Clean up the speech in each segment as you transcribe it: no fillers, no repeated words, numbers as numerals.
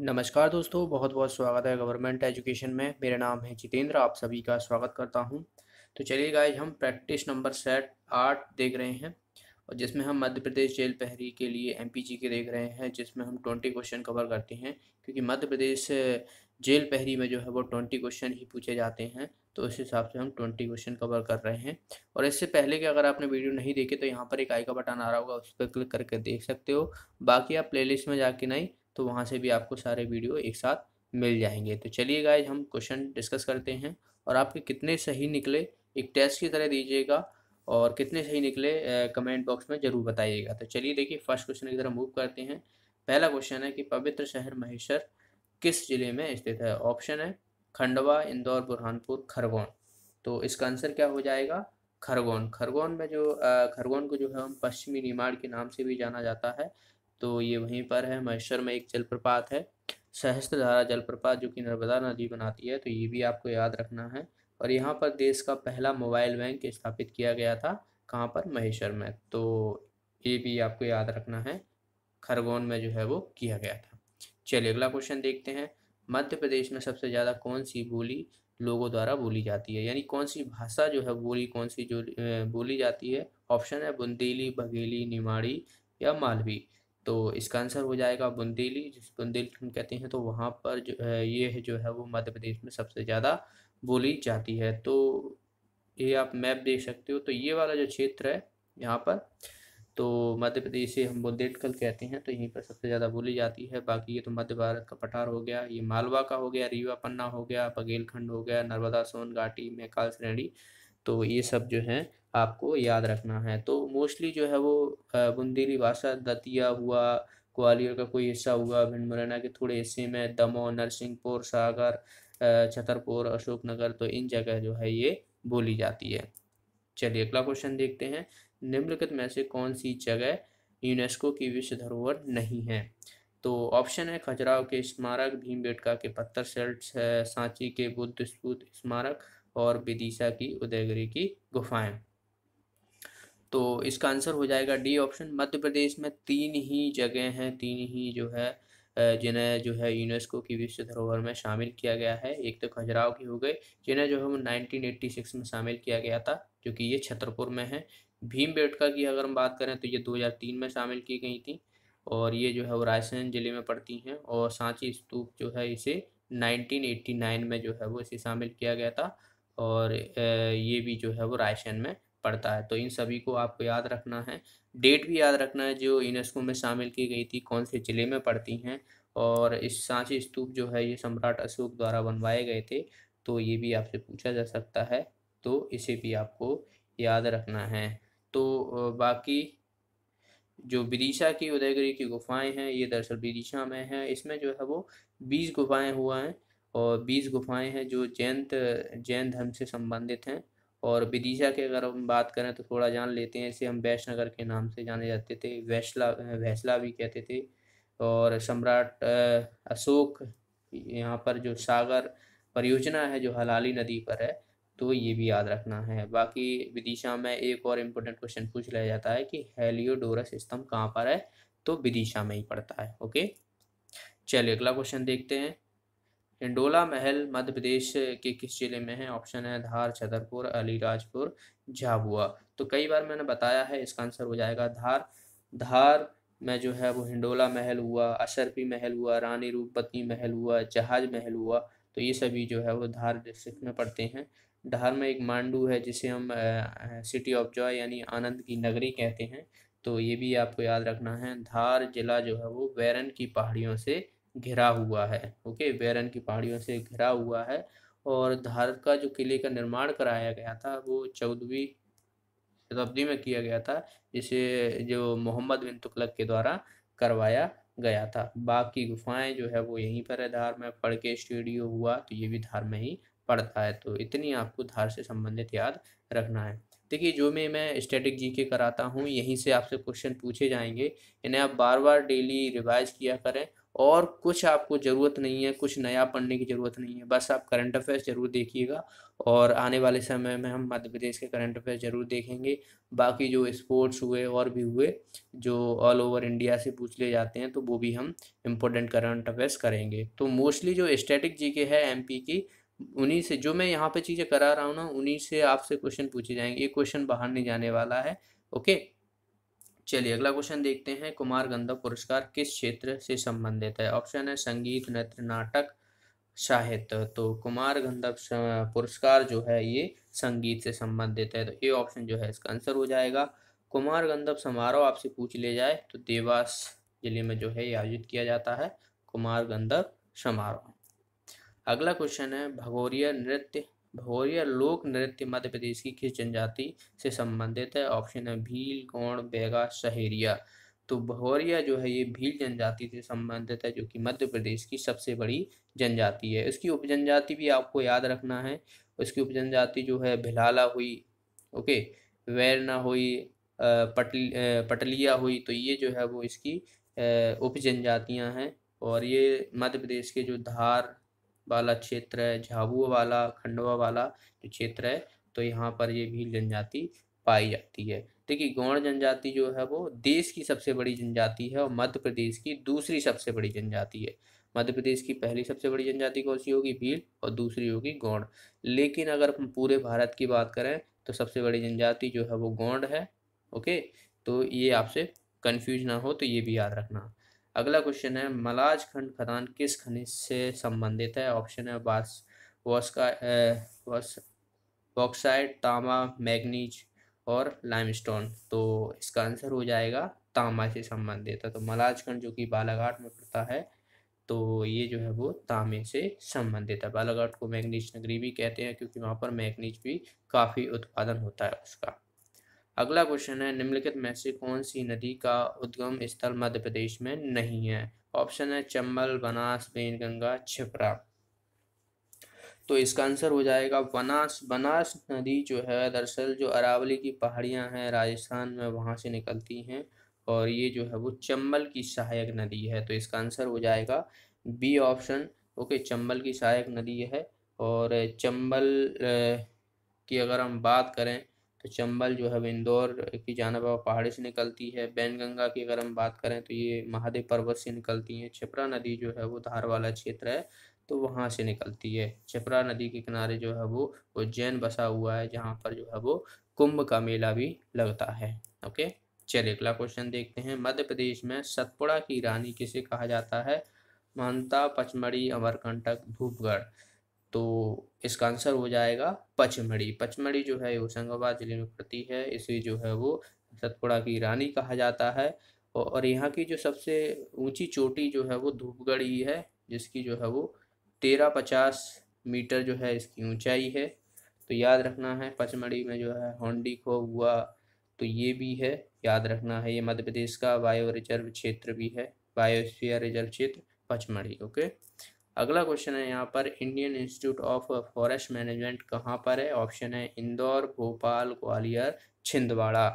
नमस्कार दोस्तों, बहुत बहुत स्वागत है गवर्नमेंट एजुकेशन में। मेरा नाम है जितेंद्र, आप सभी का स्वागत करता हूं। तो चलिए गाइज, हम प्रैक्टिस नंबर सेट 8 देख रहे हैं और जिसमें हम मध्य प्रदेश जेल प्रहरी के लिए एमपीजी के देख रहे हैं, जिसमें हम 20 क्वेश्चन कवर करते हैं। क्योंकि मध्य प्रदेश जेल प्रहरी में जो है वो 20 क्वेश्चन ही पूछे जाते हैं, तो उस हिसाब से हम 20 क्वेश्चन कवर कर रहे हैं। और इससे पहले कि अगर आपने वीडियो नहीं देखे तो यहाँ पर एक आई का बटन आ रहा होगा, उस पर क्लिक करके देख सकते हो। बाकी आप प्लेलिस्ट में जाके नहीं तो वहाँ से भी आपको सारे वीडियो एक साथ मिल जाएंगे। तो चलिए गाइज, हम क्वेश्चन डिस्कस करते हैं और आपके कितने सही निकले एक टेस्ट की तरह दीजिएगा और कितने सही निकले कमेंट बॉक्स में ज़रूर बताइएगा। तो चलिए देखिए, फर्स्ट क्वेश्चन की तरफ मूव करते हैं। पहला क्वेश्चन है कि पवित्र शहर महेश्वर किस जिले में स्थित है। ऑप्शन है खंडवा, इंदौर, बुरहानपुर, खरगोन। तो इसका आंसर क्या हो जाएगा? खरगोन। खरगोन में जो खरगोन को जो है हम पश्चिमी निमाड़ के नाम से भी जाना जाता है, तो ये वहीं पर है। महेश्वर में एक जलप्रपात है, सहस्त्रधारा जलप्रपात, जो कि नर्मदा नदी बनाती है, तो ये भी आपको याद रखना है। और यहाँ पर देश का पहला मोबाइल बैंक स्थापित किया गया था, कहाँ पर? महेश्वर में। तो ये भी आपको याद रखना है, खरगोन में जो है वो किया गया था। चलिए अगला क्वेश्चन देखते हैं। मध्य प्रदेश में सबसे ज़्यादा कौन सी बोली लोगों द्वारा बोली जाती है, यानी कौन सी भाषा जो है बोली कौन सी जो बोली जाती है। ऑप्शन है बुंदेली, बघेली, निमाड़ी या मालवी। तो इसका आंसर हो जाएगा बुंदेली, जिस बुंदेलखंड कहते हैं, तो वहाँ पर जो है ये जो है वो मध्य प्रदेश में सबसे ज़्यादा बोली जाती है। तो ये आप मैप देख सकते हो, तो ये वाला जो क्षेत्र है यहाँ पर, तो मध्य प्रदेश से हम बुंदेलखंड कहते हैं, तो यहीं पर सबसे ज़्यादा बोली जाती है। बाकी ये तो मध्य भारत का पठार हो गया, ये मालवा का हो गया, रीवा पन्ना हो गया, बघेलखंड हो गया, नर्मदा सोन घाटी, मैकाल श्रेणी। तो ये सब जो है आपको याद रखना है। तो मोस्टली जो है वो बुंदेली भाषा दतिया हुआ, ग्वालियर का कोई हिस्सा हुआ, भिंड मुरैना के थोड़े हिस्से में, दमोह, नरसिंहपुर, सागर, छतरपुर, अशोकनगर, तो इन जगह जो है ये बोली जाती है। चलिए अगला क्वेश्चन देखते हैं। निम्नलिखित में से कौन सी जगह यूनेस्को की विश्व धरोहर नहीं है। तो ऑप्शन है खजुराहो के स्मारक, भीमबेटका के पत्थर शिल्प, सांची के बुद्ध स्तूप स्मारक और विदिशा की उदयगिरी की गुफाएं। तो इसका आंसर हो जाएगा डी ऑप्शन। मध्य प्रदेश में 3 ही जगह हैं, 3 ही जो है जिन्हें जो है यूनेस्को की विश्व धरोहर में शामिल किया गया है। एक तो खजुराहो की हो गई, जिन्हें जो है वो 1986 में शामिल किया गया था, जो कि ये छतरपुर में है। भीमबेटका की अगर हम बात करें तो ये 2003 में शामिल की गई थी और ये जो है वो रायसेन जिले में पड़ती हैं। और सांची स्तूप जो है इसे 1989 में जो है वो इसे शामिल किया गया था और ये भी जो है वो रायसेन में पड़ता है। तो इन सभी को आपको याद रखना है, डेट भी याद रखना है जो यूनेस्को में शामिल की गई थी, कौन से ज़िले में पड़ती हैं। और इस सांची स्तूप जो है ये सम्राट अशोक द्वारा बनवाए गए थे, तो ये भी आपसे पूछा जा सकता है, तो इसे भी आपको याद रखना है। तो बाकी जो विदिशा की उदयगिरी की गुफाएं हैं, ये दरअसल विदिशा में हैं। इसमें जो है वो 20 गुफाएं हुआ हैं और 20 गुफाएं हैं जो जैन धर्म से संबंधित हैं। और विदिशा की अगर हम बात करें तो थोड़ा जान लेते हैं, इसे हम वैष्णगर के नाम से जाने जाते थे, वैसला भी कहते थे। और सम्राट अशोक, यहाँ पर जो सागर परियोजना है जो हलाली नदी पर है, तो ये भी याद रखना है। बाकी विदिशा में एक और इम्पोर्टेंट क्वेश्चन पूछ लिया जाता है कि हेलियोडोरस स्तंभ कहाँ पर है, तो विदिशा में ही पड़ता है। ओके, चलिए अगला क्वेश्चन देखते हैं। हिंडोला महल मध्य प्रदेश के किस जिले में है। ऑप्शन है धार, छतरपुर, अलीराजपुर, झाबुआ। तो कई बार मैंने बताया है, इसका आंसर हो जाएगा धार। धार में जो है वो हिंडोला महल हुआ, अशरफी महल हुआ, रानी रूपवती महल हुआ, जहाज महल हुआ, तो ये सभी जो है वो धार डिस्ट्रिक्ट में पड़ते हैं। धार में एक मांडू है जिसे हम सिटी ऑफ जॉय यानी आनंद की नगरी कहते हैं, तो ये भी आपको याद रखना है। धार जिला जो है वो बैरन की पहाड़ियों से घिरा हुआ है। ओके, बैरन की पहाड़ियों से घिरा हुआ है। और धार का जो किले का निर्माण कराया गया था वो 14वीं शताब्दी में किया गया था, जिसे जो मोहम्मद बिन तुगलक के द्वारा करवाया गया था। बाकी गुफाएं जो है वो यहीं पर है धार में। फड़के स्टूडियो हुआ, तो ये भी धार में ही पड़ता है। तो इतनी आपको धार से संबंधित याद रखना है। देखिए, जो मैं स्टैटिक जीके कराता हूँ, यहीं से आपसे क्वेश्चन पूछे जाएंगे, इन्हें आप बार बार डेली रिवाइज किया करें और कुछ आपको ज़रूरत नहीं है, कुछ नया पढ़ने की ज़रूरत नहीं है, बस आप करंट अफेयर्स ज़रूर देखिएगा और आने वाले समय में हम मध्य प्रदेश के करंट अफेयर्स ज़रूर देखेंगे। बाकी जो स्पोर्ट्स हुए और भी हुए जो ऑल ओवर इंडिया से पूछ लिए जाते हैं तो वो भी हम इम्पोर्टेंट करंट अफेयर्स करेंगे। तो मोस्टली जो स्टैटिक जीके है एमपी की, उन्हीं से जो मैं यहाँ पे चीज़ें करा रहा हूँ ना, उन्हीं से आपसे क्वेश्चन पूछे जाएंगे। ये क्वेश्चन बाहर नहीं जाने वाला है। ओके, चलिए अगला क्वेश्चन देखते हैं। कुमार गंधर्व पुरस्कार किस क्षेत्र से संबंधित है? ऑप्शन है संगीत, नृत्य, नाटक, साहित्य। तो कुमार गंधर्व पुरस्कार जो है ये संगीत से संबंधित है, तो ये ऑप्शन जो है इसका आंसर हो जाएगा। कुमार गंधर्व समारोह आपसे पूछ ले जाए तो देवास जिले में जो है ये आयोजित किया जाता है, कुमार गंधर्व समारोह। अगला क्वेश्चन है भगोरिया नृत्य, भगोरिया लोक नृत्य मध्य प्रदेश की किस जनजाति से संबंधित है? ऑप्शन है भील, गौड़, बैगा, सहेरिया। तो भगोरिया जो है ये भील जनजाति से संबंधित है, जो कि मध्य प्रदेश की सबसे बड़ी जनजाति है। इसकी उपजनजाति भी आपको याद रखना है। उसकी उपजनजाति जो है भिलाला हुई, ओके, वैरना हुई, पटलिया हुई। तो ये जो है वो इसकी उपजनजातियाँ हैं। और ये मध्य प्रदेश के जो धार वाला क्षेत्र है, झाबुआ वाला, खंडवा वाला जो क्षेत्र है, तो यहाँ पर ये भील जनजाति पाई जाती है। देखिए गौड़ जनजाति जो है वो देश की सबसे बड़ी जनजाति है और मध्य प्रदेश की दूसरी सबसे बड़ी जनजाति है। मध्य प्रदेश की पहली सबसे बड़ी जनजाति कौन सी होगी? भील, और दूसरी होगी गौड़। लेकिन अगर हम पूरे भारत की बात करें तो सबसे बड़ी जनजाति जो है वो गौड़ है। ओके, तो ये आपसे कंफ्यूज ना हो तो ये भी याद रखना। अगला क्वेश्चन है मलाज खंड खदान किस खनिज से संबंधित है? ऑप्शन है बॉक्साइट, तांबा, मैग्नीज और लाइमस्टोन। तो इसका आंसर हो जाएगा तांबा से संबंधित है। तो मलाज खंड जो कि बालाघाट में पड़ता है, तो ये जो है वो तांबे से संबंधित है। बालाघाट को मैग्नीज नगरी भी कहते हैं क्योंकि वहाँ पर मैग्नीज भी काफ़ी उत्पादन होता है उसका। अगला क्वेश्चन है निम्नलिखित में से कौन सी नदी का उद्गम स्थल मध्य प्रदेश में नहीं है? ऑप्शन है चंबल, बनास, वेनगंगा, क्षिप्रा। तो इसका आंसर हो जाएगा बनास। बनास नदी जो है दरअसल जो अरावली की पहाड़ियां हैं राजस्थान में, वहां से निकलती हैं और ये जो है वो चंबल की सहायक नदी है। तो इसका आंसर हो जाएगा बी ऑप्शन। ओके, चंबल की सहायक नदी है। और चंबल की अगर हम बात करें तो चंबल जो है इंदौर की जानब पहाड़ी से निकलती है। बैनगंगा की अगर हम बात करें तो ये महादेव पर्वत से निकलती हैं। क्षिप्रा नदी जो है वो धार वाला क्षेत्र है, तो वहाँ से निकलती है। क्षिप्रा नदी के किनारे जो है वो उज्जैन बसा हुआ है, जहाँ पर जो है वो कुंभ का मेला भी लगता है। ओके, चलिए अगला क्वेश्चन देखते हैं। मध्य प्रदेश में सतपुड़ा की रानी किसे कहा जाता है? महंता, पचमढ़ी, अमरकंटक, धूपगढ़। तो इसका आंसर हो जाएगा पचमढ़ी। पचमढ़ी जो है होशंगाबाद जिले में पड़ती है, इसे जो है वो सतपुड़ा की रानी कहा जाता है। और यहाँ की जो सबसे ऊंची चोटी जो है वो धूपगढ़ ही है, जिसकी जो है वो 1350 मीटर जो है इसकी ऊंचाई है। तो याद रखना है। पचमढ़ी में जो है होंडी खो हुआ, तो ये भी है, याद रखना है। ये मध्य प्रदेश का बायो रिजर्व क्षेत्र भी है, बायोस्फीयर रिजर्व क्षेत्र पचमढ़ी। ओके, अगला क्वेश्चन है यहाँ पर Indian institute of forest management कहाँ पर है? ऑप्शन है इंदौर, भोपाल, ग्वालियर, छिंदवाड़ा।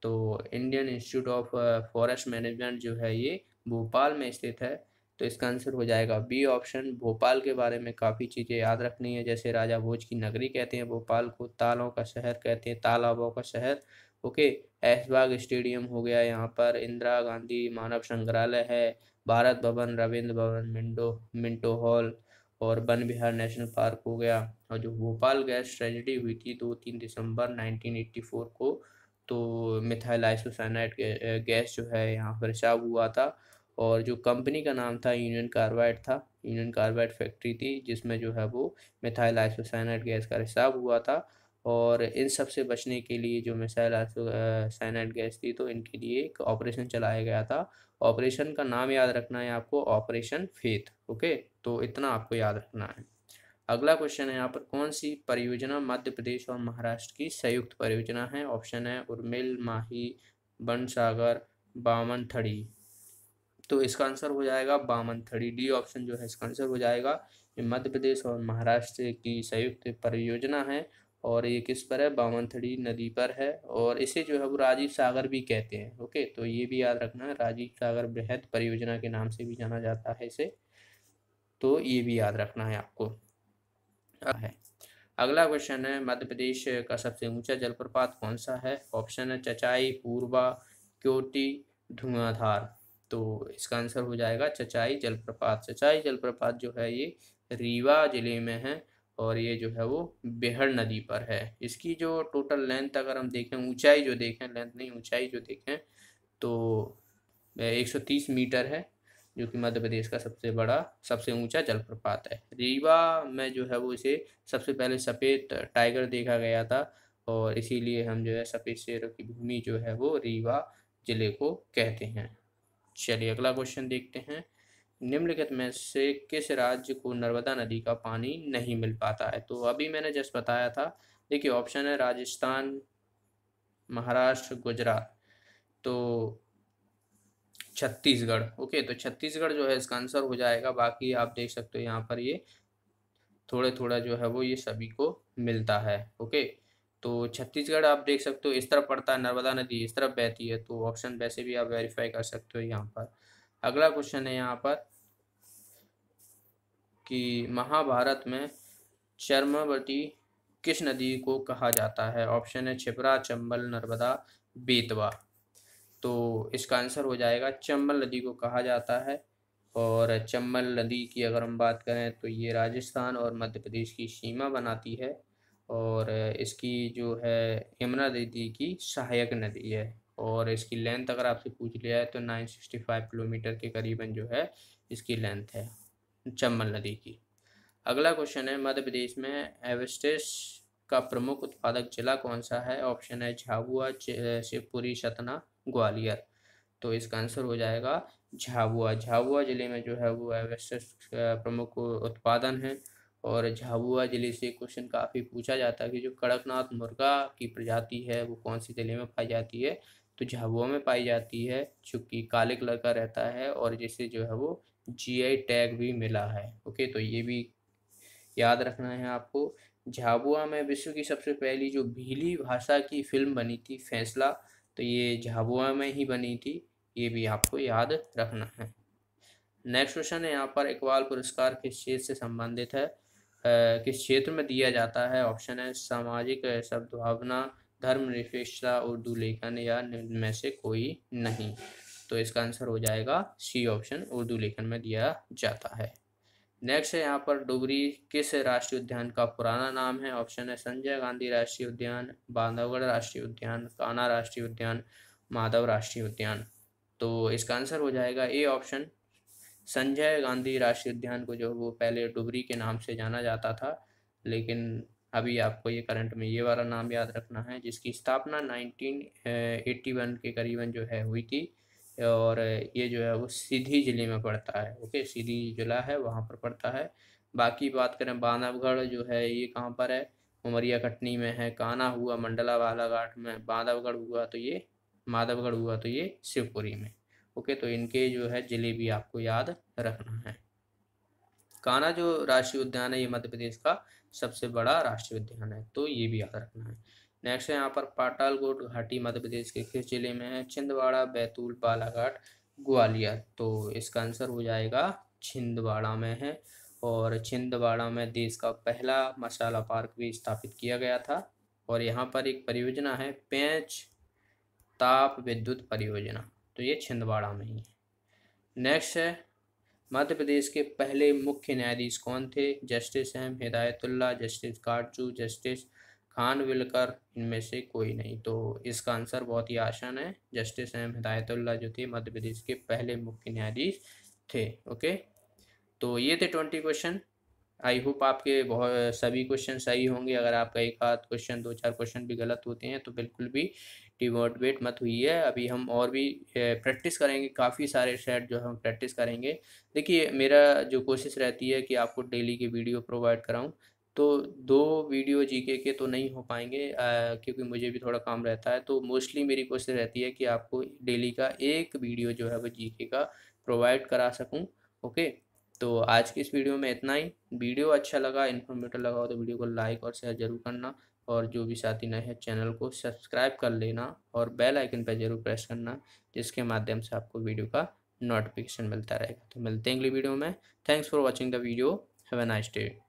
तो Indian institute of forest management जो है ये भोपाल में स्थित है। तो इसका आंसर हो जाएगा बी ऑप्शन। भोपाल के बारे में काफ़ी चीज़ें याद रखनी है, जैसे राजा भोज की नगरी कहते हैं भोपाल को, तालों का शहर कहते हैं, तालाबों का शहर। ओके, ऐशबाग स्टेडियम हो गया, यहाँ पर इंदिरा गांधी मानव संग्रहालय है, भारत भवन, रविंद्र भवन, मिंटो हॉल और वन विहार नेशनल पार्क हो गया। और जो भोपाल गैस ट्रेजेडी हुई थी 2-3 दिसंबर 1984 को, तो मिथाइल आइसोसाइनाइड गैस जो है यहाँ पर रिसाव हुआ था। और जो कंपनी का नाम था यूनियन कार्बाइड था, यूनियन कार्बाइड फैक्ट्री थी, जिसमें जो है वो मिथाइल आइसोसाइनाइड गैस का रिसाव हुआ था। और इन सब से बचने के लिए जो मिसाइल साइनाइड गैस थी, तो इनके लिए एक ऑपरेशन चलाया गया था। ऑपरेशन का नाम याद रखना है आपको, ऑपरेशन फेथ। ओके, तो इतना आपको याद रखना है। अगला क्वेश्चन है यहाँ पर कौन सी परियोजना मध्य प्रदेश और महाराष्ट्र की संयुक्त परियोजना है? ऑप्शन है उर्मिल, माही, बनसागर, बामनथड़ी। तो इसका आंसर हो जाएगा बामनथड़ी। डी ऑप्शन जो है इसका आंसर हो जाएगा। ये मध्य प्रदेश और महाराष्ट्र की संयुक्त परियोजना है और ये किस पर है, बामनथड़ी नदी पर है, और इसे जो है वो राजीव सागर भी कहते हैं। ओके, तो ये भी याद रखना है, राजीव सागर बृहद परियोजना के नाम से भी जाना जाता है इसे, तो ये भी याद रखना है आपको। है अगला क्वेश्चन है, मध्य प्रदेश का सबसे ऊंचा जलप्रपात कौन सा है? ऑप्शन है चचाई, पूर्वा, क्योटी, धुआंधार। तो इसका आंसर हो जाएगा चचाई जलप्रपात। चचाई जलप्रपात जो है ये रीवा जिले में है, और ये जो है वो बेहड़ नदी पर है। इसकी जो टोटल लेंथ अगर हम देखें, ऊंचाई जो देखें, लेंथ नहीं ऊंचाई जो देखें, तो 130 मीटर है, जो कि मध्य प्रदेश का सबसे बड़ा सबसे ऊंचा जलप्रपात है। रीवा में जो है वो इसे सबसे पहले सफ़ेद टाइगर देखा गया था, और इसीलिए हम जो है सफ़ेद शेरों की भूमि जो है वो रीवा जिले को कहते हैं। चलिए अगला क्वेश्चन देखते हैं, निम्नलिखित में से किस राज्य को नर्मदा नदी का पानी नहीं मिल पाता है? तो अभी मैंने जस्ट बताया था। देखिए ऑप्शन है राजस्थान, महाराष्ट्र, गुजरात, तो छत्तीसगढ़। ओके, तो छत्तीसगढ़ जो है इसका आंसर हो जाएगा। बाकी आप देख सकते हो यहाँ पर ये थोड़ा थोड़ा जो है वो ये सभी को मिलता है। ओके, तो छत्तीसगढ़ आप देख सकते हो इस तरफ पड़ता है, नर्मदा नदी इस तरफ बहती है, तो ऑप्शन वैसे भी आप वेरीफाई कर सकते हो यहाँ पर। अगला क्वेश्चन है यहाँ पर कि महाभारत में चर्मवती किस नदी को कहा जाता है? ऑप्शन है क्षिप्रा, चंबल, नर्मदा, बेतवा। तो इसका आंसर हो जाएगा चंबल नदी को कहा जाता है। और चंबल नदी की अगर हम बात करें तो ये राजस्थान और मध्य प्रदेश की सीमा बनाती है, और इसकी जो है यमुना नदी की सहायक नदी है, और इसकी लेंथ अगर आपसे पूछ लिया है तो 965 किलोमीटर के करीबन जो है इसकी लेंथ है चंबल नदी की। अगला क्वेश्चन है, मध्य प्रदेश में एवेस्टिस का प्रमुख उत्पादक जिला कौन सा है? ऑप्शन है झाबुआ, शिवपुरी, सतना, ग्वालियर। तो इसका आंसर हो जाएगा झाबुआ। झाबुआ जिले में जो है वो एवेस्टिस का प्रमुख उत्पादन है, और झाबुआ जिले से क्वेश्चन काफ़ी पूछा जाता है कि जो कड़कनाथ मुर्गा की प्रजाति है वो कौन सी जिले में पाई जाती है? तो झाबुआ में पाई जाती है, चूँकि काले कलर का रहता है, और जिसे जो है वो जीआई टैग भी मिला है। ओके, तो ये भी याद रखना है आपको। झाबुआ में विश्व की सबसे पहली जो भीली भाषा की फिल्म बनी थी, फैसला, तो ये झाबुआ में ही बनी थी, ये भी आपको याद रखना है। नेक्स्ट क्वेश्चन है यहाँ पर, इकबाल पुरस्कार किस क्षेत्र से संबंधित है? किस क्षेत्र में दिया जाता है? ऑप्शन है सामाजिक सद्भावना, धर्मनिरपेक्षता, उर्दू लेखन, या निम्न में से कोई नहीं। तो इसका आंसर हो जाएगा सी ऑप्शन, उर्दू लेखन में दिया जाता है। नेक्स्ट है यहाँ पर, डुगरी किस राष्ट्रीय उद्यान का पुराना नाम है? ऑप्शन है संजय गांधी राष्ट्रीय उद्यान, बांधवगढ़ राष्ट्रीय उद्यान, कान्हा राष्ट्रीय उद्यान, माधव राष्ट्रीय उद्यान। तो इसका आंसर हो जाएगा ए ऑप्शन, संजय गांधी राष्ट्रीय उद्यान को जो वो पहले डुगरी के नाम से जाना जाता था, लेकिन अभी आपको ये करंट में ये वाला नाम याद रखना है, जिसकी स्थापना 1981 के करीबन जो है हुई थी, और ये जो है वो सीधी जिले में पड़ता है। ओके, सीधी जिला है वहाँ पर पड़ता है। बाकी बात करें बांधवगढ़ जो है ये कहाँ पर है? उमरिया कटनी में है। कान्हा हुआ मंडला बालाघाट में, बांधवगढ़ हुआ तो ये माधवगढ़ हुआ तो ये शिवपुरी में। ओके, तो इनके जो है जिले भी आपको याद रखना है। कान्हा जो राष्ट्रीय उद्यान है ये मध्य प्रदेश का सबसे बड़ा राष्ट्रीय उद्यान है, तो ये भी याद रखना है। नेक्स्ट है यहाँ पर, पातालकोट घाटी मध्य प्रदेश के किस जिले में है? छिंदवाड़ा, बैतूल, बालाघाट, ग्वालियर। तो इसका आंसर हो जाएगा छिंदवाड़ा में है, और छिंदवाड़ा में देश का पहला मसाला पार्क भी स्थापित किया गया था, और यहाँ पर एक परियोजना है पेंच ताप विद्युत परियोजना, तो ये छिंदवाड़ा में ही है। नेक्स्ट है, मध्य प्रदेश के पहले मुख्य न्यायाधीश कौन थे? Justice M Hidayatullah, justice Katju, justice Khanwilkar, इनमें से कोई नहीं। तो इसका आंसर बहुत ही आसान है, जस्टिस एम हिदायतुल्ला जो थे मध्य प्रदेश के पहले मुख्य न्यायाधीश थे। ओके, तो ये थे 20 क्वेश्चन। आई होप आपके बहुत सभी क्वेश्चन सही होंगे। अगर आपका एक आध क्वेश्चन, दो चार क्वेश्चन भी गलत होते हैं तो बिल्कुल भी डिमोटिवेट मत हुई है। अभी हम और भी प्रैक्टिस करेंगे, काफ़ी सारे सेट जो हम प्रैक्टिस करेंगे। देखिए मेरा जो कोशिश रहती है कि आपको डेली के वीडियो प्रोवाइड कराऊं, तो 2 वीडियो जीके के तो नहीं हो पाएंगे, क्योंकि मुझे भी थोड़ा काम रहता है। तो मोस्टली मेरी कोशिश रहती है कि आपको डेली का एक वीडियो जो है वो जीके का प्रोवाइड करा सकूँ। ओके, तो आज की इस वीडियो में इतना ही। वीडियो अच्छा लगा, इन्फॉर्मेटिव लगा हो तो वीडियो को लाइक और शेयर जरूर करना, और जो भी साथी नए हैं चैनल को सब्सक्राइब कर लेना और बेल आइकन पर जरूर प्रेस करना, जिसके माध्यम से आपको वीडियो का नोटिफिकेशन मिलता रहेगा। तो मिलते हैं अगली वीडियो में। Thanks for watching the video. Have a nice day.